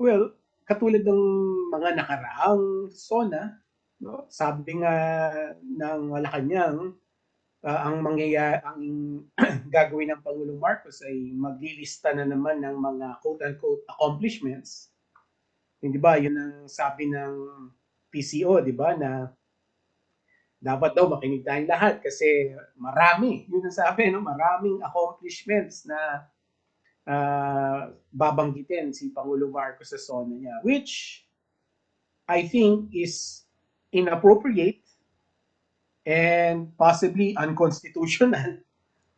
Well, katulad ng mga nakaraang SONA, no? Sabi nga ng Malacanang, ang gagawin ng Pangulong Marcos ay maglilista na naman ng mga quote-unquote accomplishments. Hindi ba? Yun ang sabi ng PCO, di ba? Na dapat daw makinig tayong lahat kasi marami. Yun ang sabi, no? Maraming accomplishments na babanggitin si Pangulong Marcos sa SONA niya, which I think is inappropriate and possibly unconstitutional,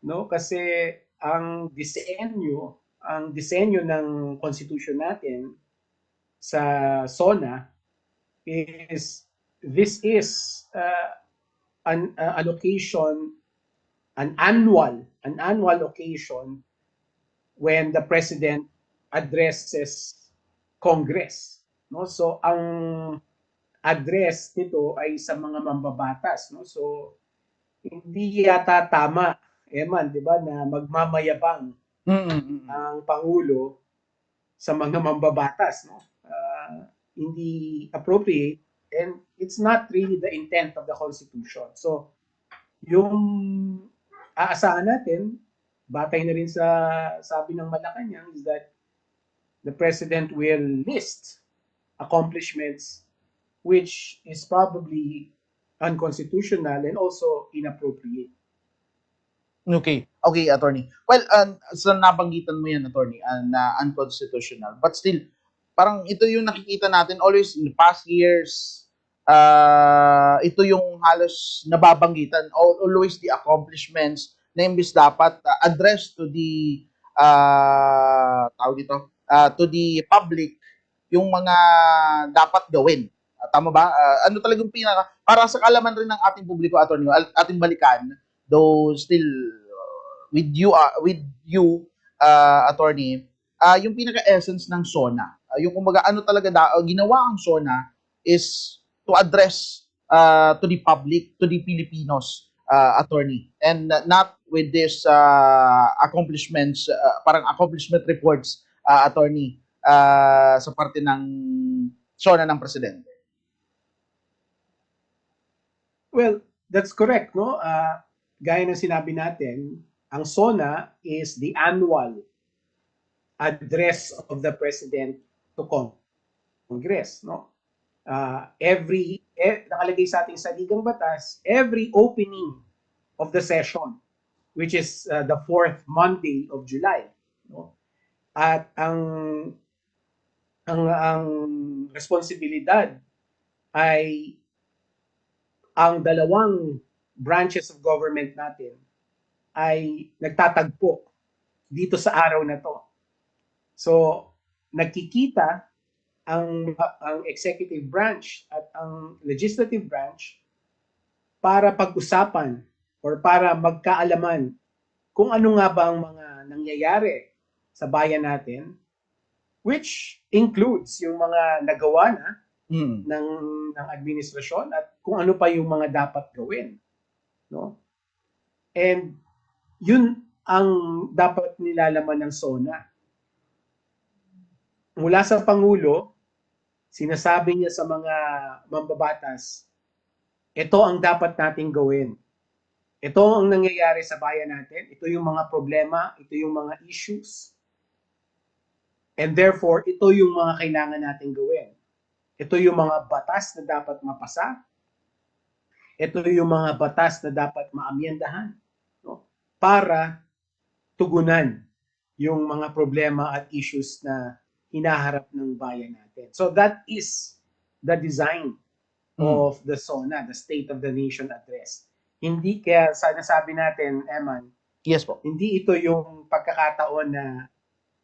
no? Kasi ang disenyo ng constitution natin sa SONA is this is an allocation, an annual occasion when the president addresses Congress, no? So ang address nito ay sa mga mambabatas, no? So hindi yata tama, Eman, 'di ba, na magmamayabang ang pangulo sa mga mambabatas, no? Hindi appropriate and it's not really the intent of the Constitution. So yung aasahan natin, batay na rin sa sabi ng Malacanang, is that the president will list accomplishments which is probably unconstitutional and also inappropriate. Okay. Okay, attorney. Well, sa nabanggitan mo yan, attorney, na unconstitutional. But still, parang ito yung nakikita natin always in the past years. Ito yung halos nababanggitan. Always the accomplishments na imbis dapat addressed to the to the public yung mga dapat gawin. Tama ba? Ano talagang pinaka para sa kalaman rin ng ating publiko, attorney, ating balikan, though still with you attorney, yung pinaka essence ng SONA, yung kumbaga ano talaga ginawa ang SONA is to address to the public, to the Filipinos, attorney, and not with this accomplishments, parang accomplishment reports, attorney, sa parte ng SONA ng presidente. Well, that's correct, no? Gaya ng sinabi natin, ang SONA is the annual address of the president to Congress, no? Nakalagay sa ating saligang batas, every opening of the session, which is the fourth Monday of July, no? At ang responsibilidad ay ang dalawang branches of government natin ay nagtatagpo dito sa araw na to. So, nagkikita ang executive branch at ang legislative branch para pag-usapan or para magkaalaman kung ano nga ba ang mga nangyayari sa bayan natin, which includes yung mga nagawa na ng administrasyon at kung ano pa yung mga dapat gawin, no? And yun ang dapat nilalaman ng SONA. Mula sa Pangulo, sinasabi niya sa mga mambabatas, ito ang dapat nating gawin. Ito ang nangyayari sa bayan natin. Ito yung mga problema, ito yung mga issues. And therefore, ito yung mga kailangan nating gawin. Ito yung mga batas na dapat mapasa. Ito yung mga batas na dapat maamyendahan, no? Para tugunan yung mga problema at issues na hinaharap ng bayan natin. So that is the design of the SONA, the State of the Nation Address. Hindi kaya sinasabi natin, Eman, yes po, hindi ito yung pagkakataon na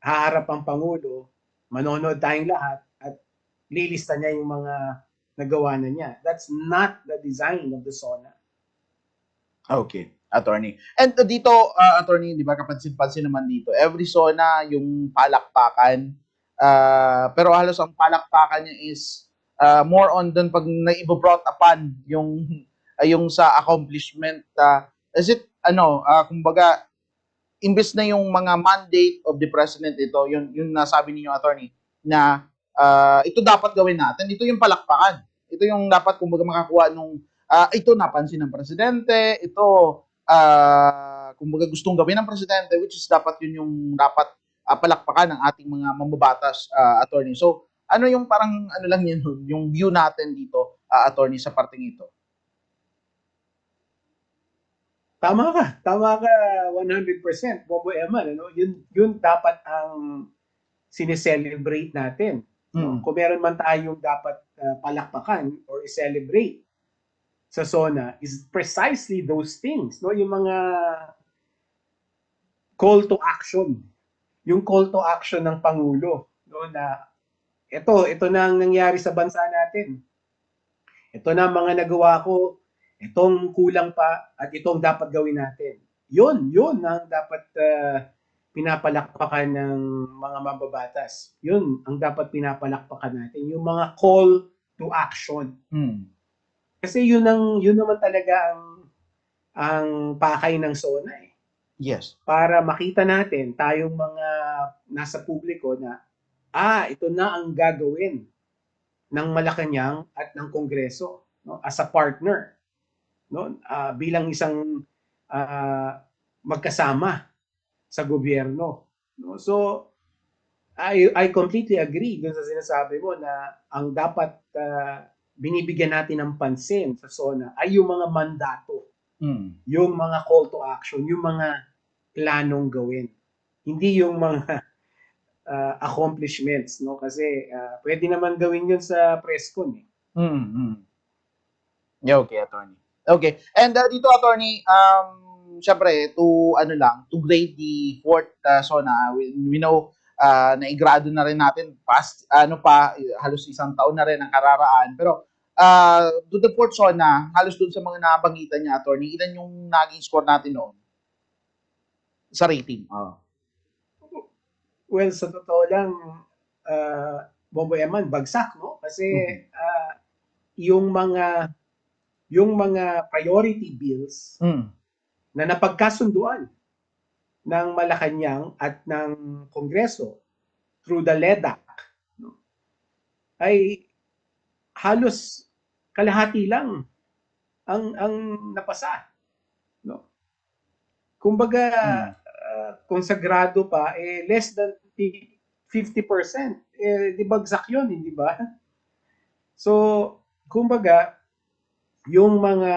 haharap ang Pangulo, manonood tayong lahat, at lilista niya yung mga nagawa na niya. That's not the design of the SONA. Okay, attorney. And dito, attorney, di ba, kapansin-pansin naman dito, every SONA, yung palakpakan, pero halos ang palakpakan niya is more on dun pag naibo-brought upon yung sa accomplishment. Is it, kumbaga, imbes na yung mga mandate of the president ito, yung nasabi ninyo, attorney, na ito dapat gawin natin. Ito yung palakpakan. Ito yung dapat kumbaga makakuha nung ito napansin ng presidente, ito kumbaga gustong gawin ng presidente, which is dapat yun yung dapat palakpakan ng ating mga mambabatas, attorney. So, ano yung parang ano lang yun, yung view natin dito, attorney, sa parting ito? Tama ka 100%, Bobo Eman, ano? Yun dapat ang sineselebrate natin, no? Mm. Kung meron man tayong dapat palakpakan or i-celebrate sa SONA is precisely those things, no? Yung mga call to action, yung call to action ng Pangulo, no, na ito na ang nangyari sa bansa natin. Ito na ang mga nagawa ko, itong kulang pa at itong dapat gawin natin. Yun ang dapat pinapalakpakan ng mga mambabatas. Yun ang dapat pinapalakpakan natin, yung mga call to action. Kasi yun naman talaga ang pakay ng SONA eh. Yes. Para makita natin tayong mga nasa publiko na ito na ang gagawin ng Malacanang at ng Kongreso, no, as a partner, no, bilang isang magkasama sa gobyerno, no. So I completely agree dun sa sinasabi mo na ang dapat binibigyan natin ng pansin sa SONA ay yung mga mandato, yung mga call to action, yung mga planong gawin. Hindi yung mga accomplishments, no? Kasi pwede naman gawin yun sa press con eh. Yeah, okay, attorney. Okay. And dito, attorney, syempre, to grade the fourth SONA, we know, naigrado na rin natin, halos isang taon na rin ang kararaan. Pero, to the fourth SONA, halos dun sa mga nabangitan niya, attorney, ilan yung naging score natin noon? Sa rating. Well, sa totoo lang, Bobo Eman, bagsak, no? Kasi yung mga priority bills na napagkasunduan ng Malacanang at ng Kongreso through the LEDAC, no, ay halos kalahati lang ang napasa, no? Kumbaga, kung sagrado pa, less than 50%, di bagsak yun, hindi ba? So, kumbaga, yung mga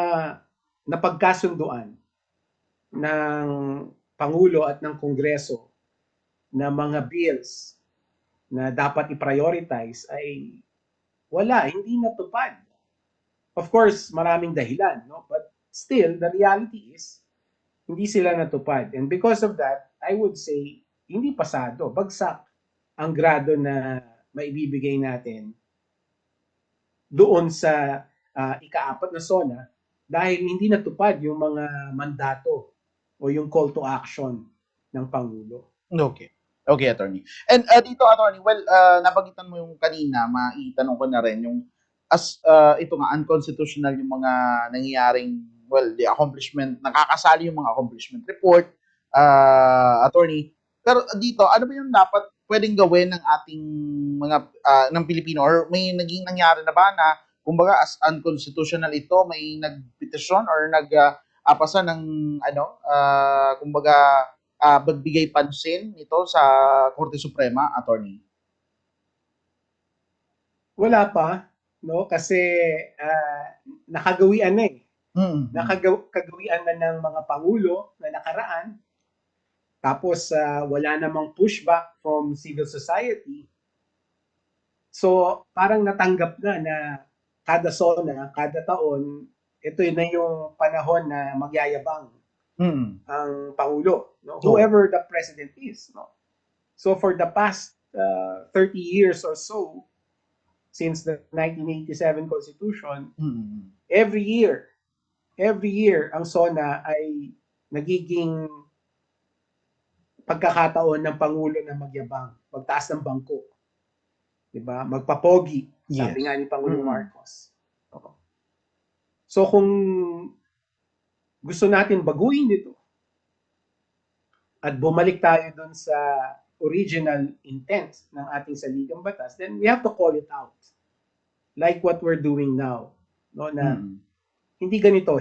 napagkasunduan ng Pangulo at ng Kongreso na mga bills na dapat i-prioritize ay hindi natupad. Of course, maraming dahilan, no? But still, the reality is, hindi sila natupad. And because of that, I would say, hindi pasado, bagsak ang grado na maibibigay natin doon sa ika-4 na SONA dahil hindi natupad yung mga mandato o yung call to action ng Pangulo. Okay. Okay, attorney. And dito, attorney, well, nabagitan mo yung kanina, maitanong ko na rin yung ito nga, unconstitutional yung mga nangyayaring, well, the accomplishment, nakakasali yung mga accomplishment report, attorney. Pero dito, ano ba yung dapat pwedeng gawin ng ating mga, ng Pilipino, or may naging nangyari na ba na, kumbaga, as unconstitutional ito, may nagpetisyon or nagpasa ng, kumbaga, magbigay pansin ito sa Korte Suprema, attorney? Wala pa, no? Kasi nakagawian na eh. Nakagawian na ng mga pangulo na nakaraan. Tapos wala namang pushback from civil society. So parang natanggap na kada SONA, kada taon, ito na yung panahon na magyayabang ang Pangulo, no? Whoever the president is, no? So for the past 30 years or so, since the 1987 Constitution, every year, ang SONA ay nagiging pagkakataon ng Pangulo na magyabang, magtaas ng bangko. Diba? Magpapogi, sabi nga ni Pangulong Marcos. So kung gusto natin baguhin ito at bumalik tayo dun sa original intent ng ating saligang batas, then we have to call it out. Like what we're doing now. No, na hindi ganito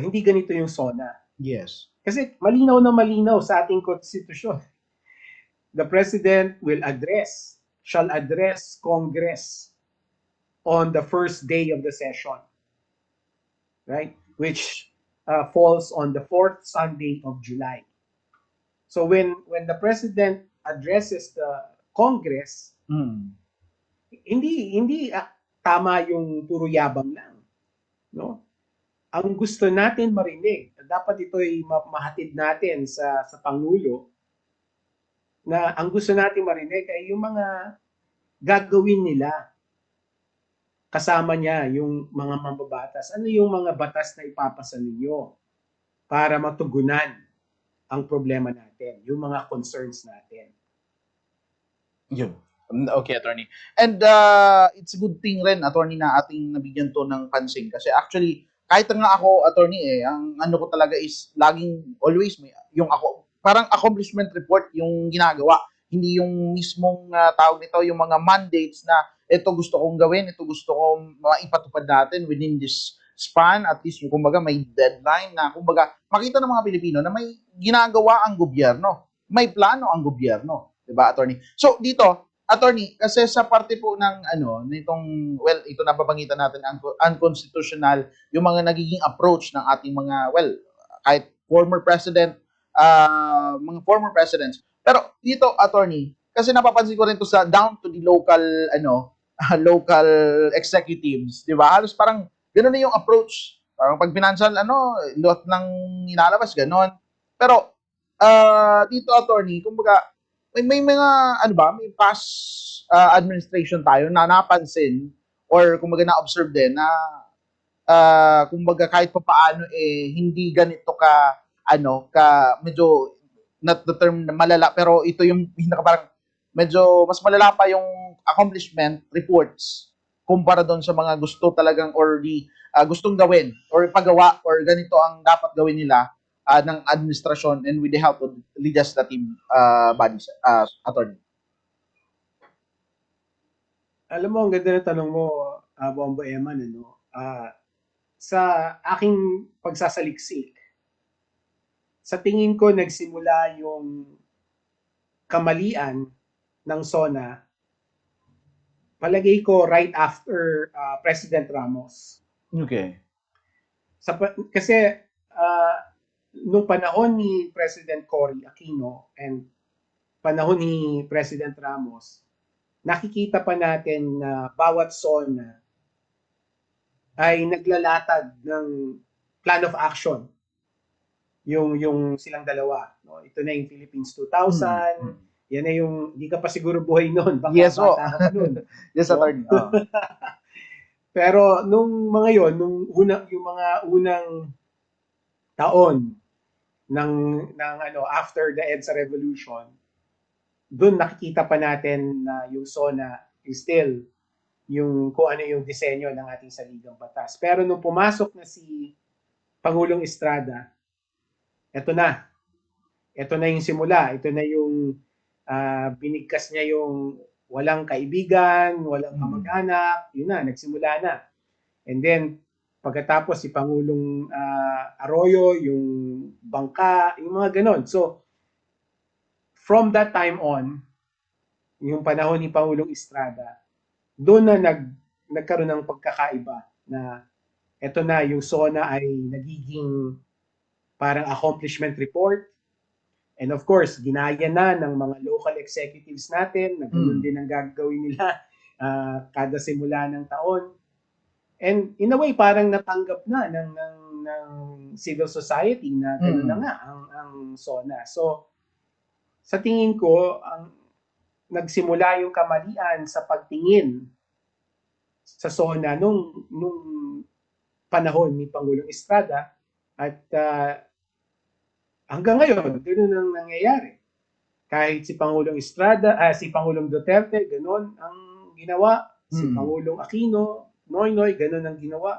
yung SONA. Yes. Kasi malinaw na malinaw sa ating konstitusyon. The President shall address Congress on the first day of the session, right? Which falls on the fourth Sunday of July. So when the President addresses the Congress, hindi tama yung puro yabang lang, no? Ang gusto natin marinig, dapat ito'y mahatid natin sa Pangulo, na ang gusto natin marinig ay yung mga gagawin nila. Kasama niya yung mga mambabatas. Ano yung mga batas na ipapasa ninyo para matugunan ang problema natin, yung mga concerns natin. Yun. Okay, attorney. And it's a good thing rin, attorney, na ating nabigyan to ng pansin. Kasi actually, kahit nga ako, attorney, ang ano ko talaga is always may, yung ako, parang accomplishment report yung ginagawa. Hindi yung mismong tawag nito, yung mga mandates na ito gusto kong gawin, ito gusto kong maipatupad natin within this span, at least yung kumbaga may deadline na kumbaga makita ng mga Pilipino na may ginagawa ang gobyerno. May plano ang gobyerno. Diba, attorney? So, dito, attorney, kasi sa parte po ng nitong, well, ito nababangitan natin, unconstitutional, yung mga nagiging approach ng ating mga, well, kahit former presidents. Pero dito, attorney, kasi napapansin ko rin to sa down to the local, local executives, di ba? Halos parang gano'n na yung approach. Parang pag financial, lot ng inalabas, gano'n. Pero, dito, attorney, kumbaga, may mga may past administration tayo na napansin or kumbaga na-observe din na kumbaga kahit pa paano hindi ganito ka medyo not the term na malala, pero ito yung parang medyo mas malala pa yung accomplishment reports kumpara doon sa mga gusto talagang or gustong gawin or pagawa or ganito ang dapat gawin nila ng administrasyon and with the help of legislative bodies, attorney. Alam mo, ang ganda ng tanong mo, Bombo Eman, sa aking pagsasaliksik, sa tingin ko nagsimula yung kamalian ng SONA, palagay ko right after President Ramos. Okay. Kasi nung panahon ni President Cory Aquino and panahon ni President Ramos, nakikita pa natin na bawat SONA ay naglalatag ng plan of action. Yung silang dalawa. No? Ito na yung Philippines 2000. Yan na yung, hindi ka pa siguro buhay noon. Baka yes, bata ka pa noon. Yes, attorney. Pero nung mga yon, yung mga unang taon ng after the EDSA revolution, doon nakikita pa natin na yung SONA is still yung kung ano yung disenyo ng ating saligang batas. Pero nung pumasok na si Pangulong Estrada, ito na yung simula, ito na yung binigkas niya yung walang kaibigan, walang kamag-anak, yun na, nagsimula na. And then, pagkatapos si Pangulong Arroyo, yung bangka, yung mga ganon. So, from that time on, yung panahon ni Pangulong Estrada, doon na nagkaroon ng pagkakaiba na eto na, yung SONA ay nagiging parang accomplishment report. And of course, ginaya na ng mga local executives natin, na ganun din ang gagawin nila kada simula ng taon. And in a way, parang natanggap na ng civil society na gano'n na nga ang SONA. So, sa tingin ko, nagsimula yung kamalian sa pagtingin sa SONA nung panahon ni Pangulong Estrada at hanggang ngayon, gano'n ang nangyayari. Kahit si Pangulong Estrada, si Pangulong Duterte, gano'n ang ginawa. Si Pangulong Aquino, Noynoy, gano'n ang ginawa.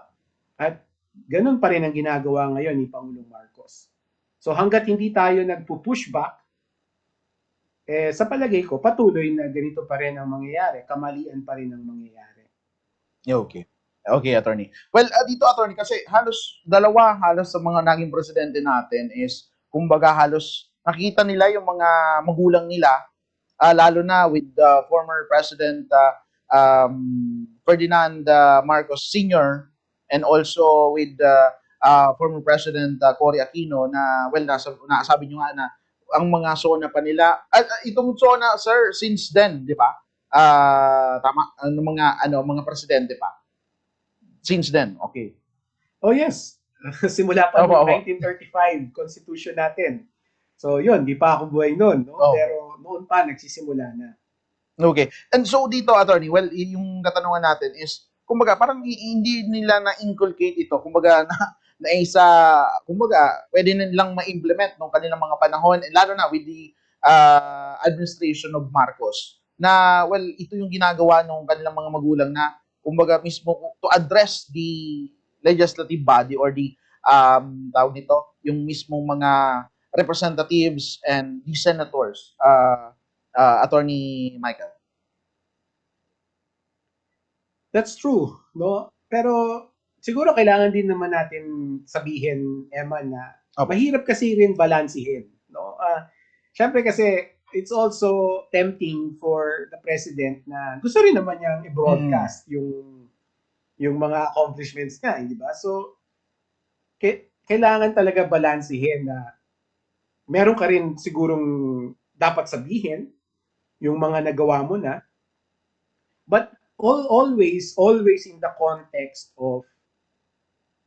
At gano'n pa rin ang ginagawa ngayon ni Pangulong Marcos. So hanggat hindi tayo nagpo-push back, Sa palagay ko, patuloy na ganito pa rin ang mangyayari, kamalian pa rin ang mangyayari. Okay. Okay, attorney. Well, dito attorney kasi halos sa mga naging presidente natin is kumbaga halos nakita nila yung mga magulang nila, lalo na with the former President Ferdinand Marcos Sr. and also with former President Cory Aquino na well nasabi nyo nga na ang mga SONA pa nila itong SONA sir since then, di ba? Tama ang mga presidente pa since then. Okay. Oh yes, simula pa Opo, noong opo. 1935, Constitution natin. So yun, di pa ako buhay noon, no? Oh. Pero noon pa, nagsisimula na. Okay. And so dito, attorney, well, yung katanungan natin is, kumbaga, parang hindi nila na-inculcate ito. Kumbaga, na isa, kumbaga, pwede nilang ma-implement nung kanilang mga panahon, and lalo na with the administration of Marcos, na, well, ito yung ginagawa nung kanilang mga magulang na, kumbaga, mismo to address the legislative body or the, tawag nito, yung mismong mga representatives and the senators, Attorney Michael. That's true, no? Pero siguro kailangan din naman natin sabihin, Emma, na Opo. mahirap kasi rin balansihin, no? Syempre kasi it's also tempting for the president na gusto rin naman niyang i-broadcast yung mga accomplishments niya, di ba? So kailangan talaga balansihin na meron ka rin sigurong dapat sabihin yung mga nagawa mo na, but always in the context of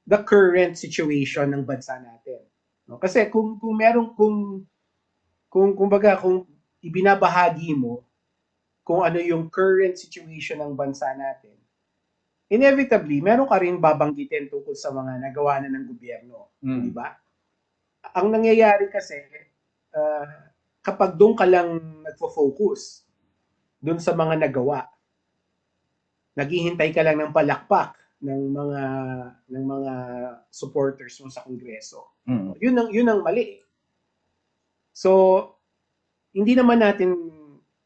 the current situation ng bansa natin. No? Kasi kung kumbaga kung ibinabahagi mo kung ano yung current situation ng bansa natin, inevitably meron ka rin babanggitin tungkol sa mga nagawa na ng gobyerno, di ba? Ang nangyayari kasi kapag doon ka lang nagfo-focus doon sa mga nagawa, naghihintay ka lang ng palakpak ng mga supporters mo sa Kongreso. Yun ang mali. So, hindi naman natin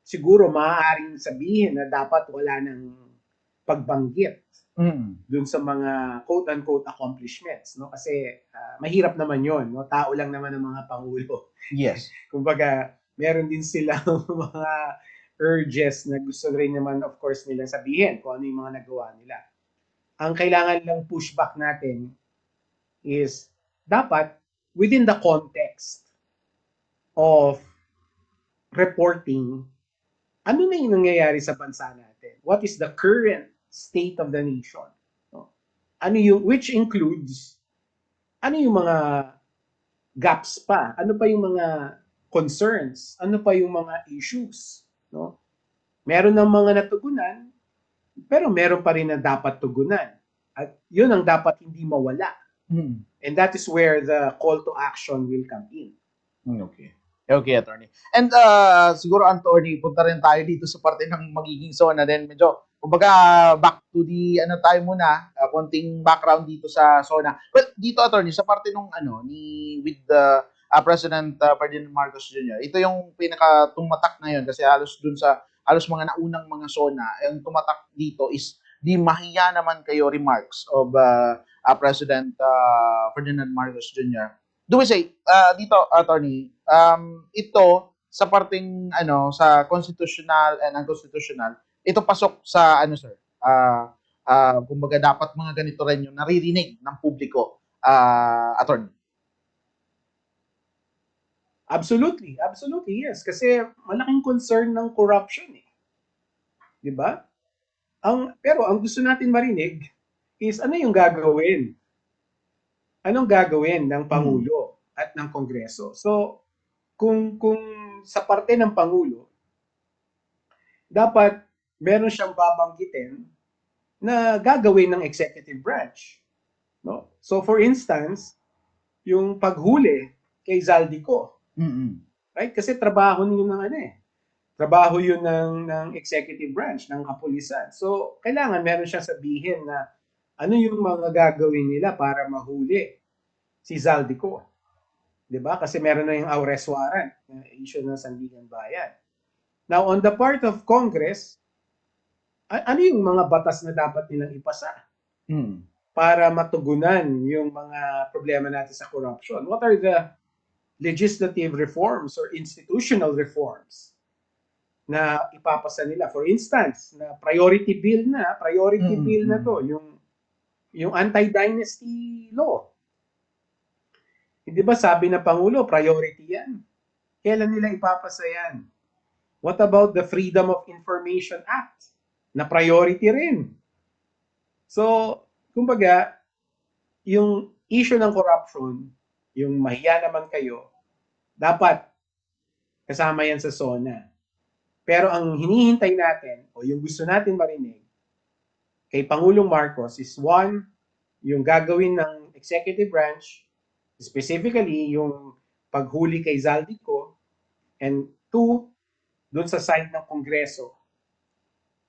siguro maaaring sabihin na dapat wala ng pagbanggit dun sa mga quote-unquote accomplishments, no? Kasi mahirap naman yon, no? Tao lang naman ang mga pangulo. Yes. Kumbaga, meron din silang mga urges na gusto rin naman of course nilang sabihin kung ano yung mga nagawa nila. Ang kailangan lang pushback natin is dapat within the context of reporting ano na yung nangyayari sa bansa natin. What is the current state of the nation? No? Ano yung, which includes, ano yung mga gaps pa? Ano pa yung mga concerns? Ano pa yung mga issues? No? Meron ng mga natugunan, pero meron pa rin na dapat tugunan. At yun ang dapat hindi mawala. And that is where the call to action will come in. Okay. Okay, attorney. And siguro, attorney, punta rin tayo dito sa parte ng magiging SONA din. Medyo, kumbaga, back to the, tayo muna, konting background dito sa SONA. Well, dito, attorney, sa parte nung, with the President Ferdinand Marcos Jr., ito yung pinaka-tumatak ngayon kasi halos mga naunang mga SONA, yung tumatak dito is di mahiya naman kayo remarks of President Ferdinand Marcos Jr. Do we say, dito, attorney, ito sa parting, sa constitutional and unconstitutional, ito pasok sa, sir, kumbaga dapat mga ganito rin yung naririnig ng publiko, attorney. Absolutely, yes. Kasi malaking concern ng corruption eh. 'Di ba? Pero ang gusto natin marinig is ano yung gagawin? Anong gagawin ng Pangulo at ng Kongreso? So, kung sa parte ng Pangulo, dapat meron siyang babanggitin na gagawin ng executive branch. No? So, for instance, yung paghuli kay Zaldico. Right? Kasi trabaho yun ng trabaho yun ng executive branch, ng kapulisan. So, kailangan meron siyang sabihin na ano yung mga gagawin nila para mahuli si Zaldico. 'Di ba? Kasi meron na yung arrest warrant na issue ng Sandigan Bayan. Now, on the part of Congress, ano yung mga batas na dapat nilang ipasa Hmm. para matugunan yung mga problema natin sa corruption? What are the legislative reforms or institutional reforms na ipapasa nila? For instance, na priority bill na to, yung anti-dynasty law. Hindi ba sabi na Pangulo, priority yan? Kailan nila ipapasa yan? What about the Freedom of Information Act? Na priority rin. So, kumbaga, yung issue ng corruption, yung mahiya naman kayo, dapat kasama yan sa SONA. Pero ang hinihintay natin, o yung gusto natin marinig, kay Pangulong Marcos is one, yung gagawin ng executive branch, specifically yung paghuli kay Zaldico, and two, dun sa side ng Kongreso,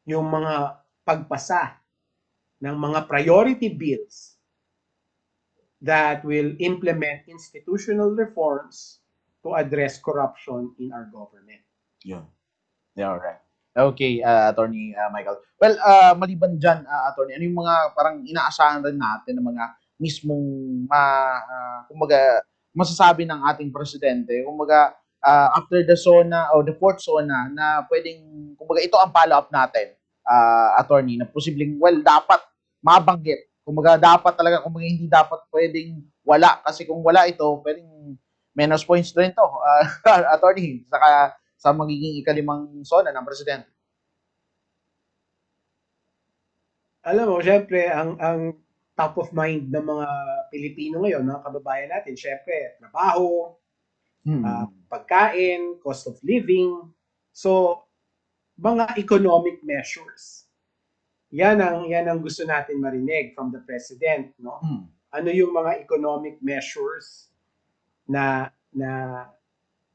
yung mga pagpasa ng mga priority bills that will implement institutional reforms to address corruption in our government. Yun. Yeah, alright. Okay, Attorney Michael. Well, maliban dyan, Attorney, ano yung mga parang inaasahan rin natin ng mga mismong, kumbaga, masasabi ng ating presidente, kumbaga, after the SONA o the fourth SONA na pwedeng, kumbaga, ito ang follow-up natin, Attorney, na posibleng, well, dapat mabanggit. Kumbaga, dapat talaga, kumbaga, hindi dapat pwedeng wala. Kasi kung wala ito, pwedeng minus points rin to, Attorney. Saka, sa magiging ikalimang SONA ng presidente. Alam mo, syempre, ang top of mind ng mga Pilipino ngayon, mga kababayan natin, syempre, trabaho, pagkain, cost of living. So, mga economic measures. Yan ang gusto natin marinig from the president, no? Ano yung mga economic measures na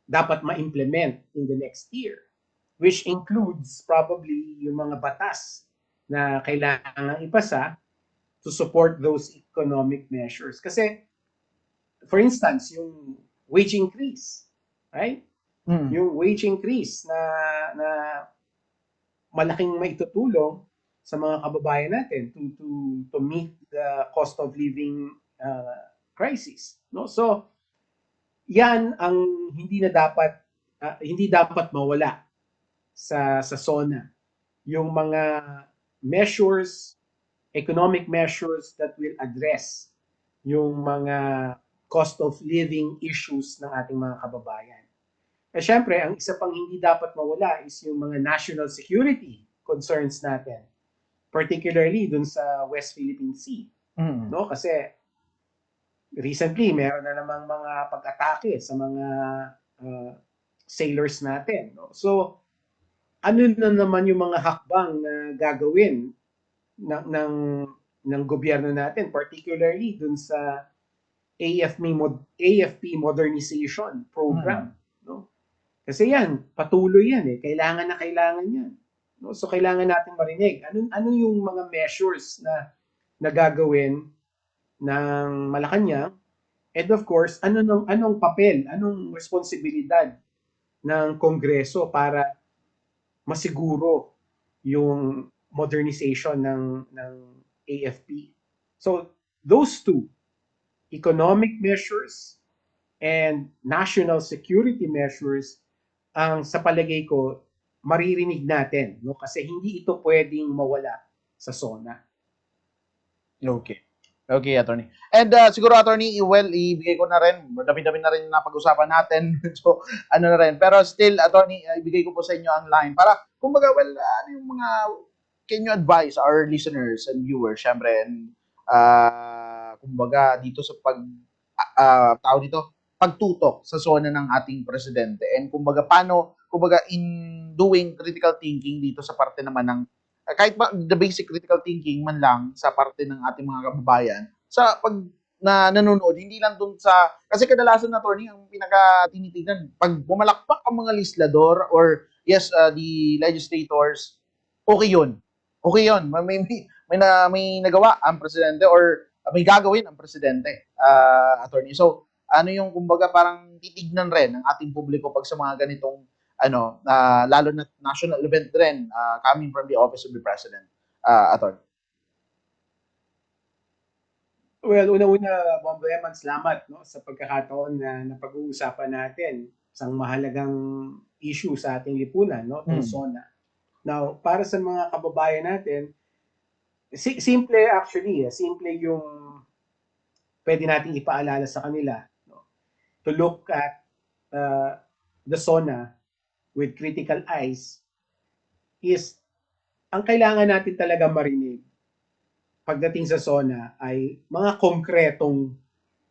dapat ma-implement in the next year, which includes probably yung mga batas na kailangan ipasa to support those economic measures. Kasi, for instance, yung wage increase, right? Yung wage increase na malaking maitutulong sa mga kababayan natin to meet the cost of living crisis, no? So, yan ang hindi dapat mawala sa SONA, yung mga measures, economic measures that will address yung mga cost of living issues ng ating mga kababayan. Eh syempre, ang isa pang hindi dapat mawala is yung mga national security concerns natin, particularly dun sa West Philippine Sea, no? Kasi recently, meron na namang mga pag-atake sa mga sailors natin. No? So, ano na naman yung mga hakbang na gagawin ng gobyerno natin, particularly dun sa AFP modernization program. No? Kasi yan, patuloy yan eh. Kailangan na kailangan yan. No? So, kailangan natin marinig. Ano yung mga measures na gagawin ng Malacanang, and of course, anong papel, anong responsibilidad ng Kongreso para masiguro yung modernization ng AFP. So, those two, economic measures and national security measures, ang sa palagay ko, maririnig natin, no? Kasi hindi ito pwedeng mawala sa SONA. Okay. Okay, Attorney. And siguro, Attorney, well, ibigay ko na rin, dami-dami na rin na pag-usapan natin. So, ano na rin. Pero still, Attorney, ibigay ko po sa inyo ang line para, kumbaga, well, ano yung mga, can you advise our listeners and viewers, syempre, and, kumbaga, dito sa tao dito, pagtutok sa SONA ng ating presidente. And kumbaga, paano, kumbaga, in doing critical thinking dito sa parte naman ng kahit ba the basic critical thinking man lang sa parte ng ating mga kababayan sa pag nanonood, hindi lang dun sa, kasi kadalasan na, Attorney, ang pinaka-tinitignan, pag bumalakpak ang mga legislador or yes, the legislators, okay yun. Okay yun. May nagawa ang presidente or may gagawin ang presidente, Attorney. So, ano yung kumbaga parang titignan rin ng ating publiko pag sa mga ganitong lalo na national event rin coming from the Office of the President, Atty. Well, una-una, Bomboyman, salamat no, sa pagkakataon na napag-uusapan natin isang mahalagang issue sa ating lipunan, no, itong SONA. Now, para sa mga kababayan natin, simple actually, simple yung pwede nating ipaalala sa kanila, no, to look at the SONA with critical eyes is ang kailangan natin talaga marinig pagdating sa SONA ay mga konkretong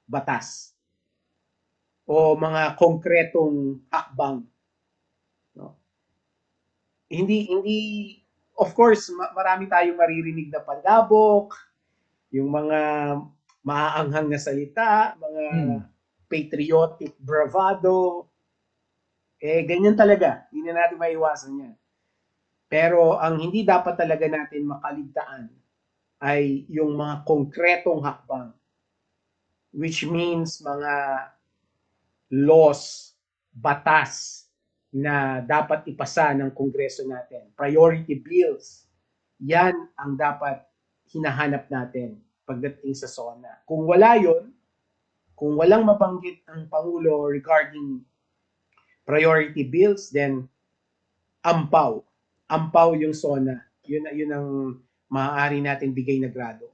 batas o mga konkretong hakbang, no? Hindi of course marami tayong maririnig na palabok, yung mga maaanghang na salita, mga patriotic bravado, ganyan talaga, hindi na natin maiwasan yan. Pero ang hindi dapat talaga natin makaligtaan ay yung mga konkretong hakbang, which means mga laws, batas na dapat ipasa ng Kongreso natin. Priority bills. Yan ang dapat hinahanap natin pagdating sa SONA. Kung wala yon, kung walang mabanggit ang Pangulo regarding priority bills, then ampaw yung SONA. Yun ang maaari natin bigay na grado.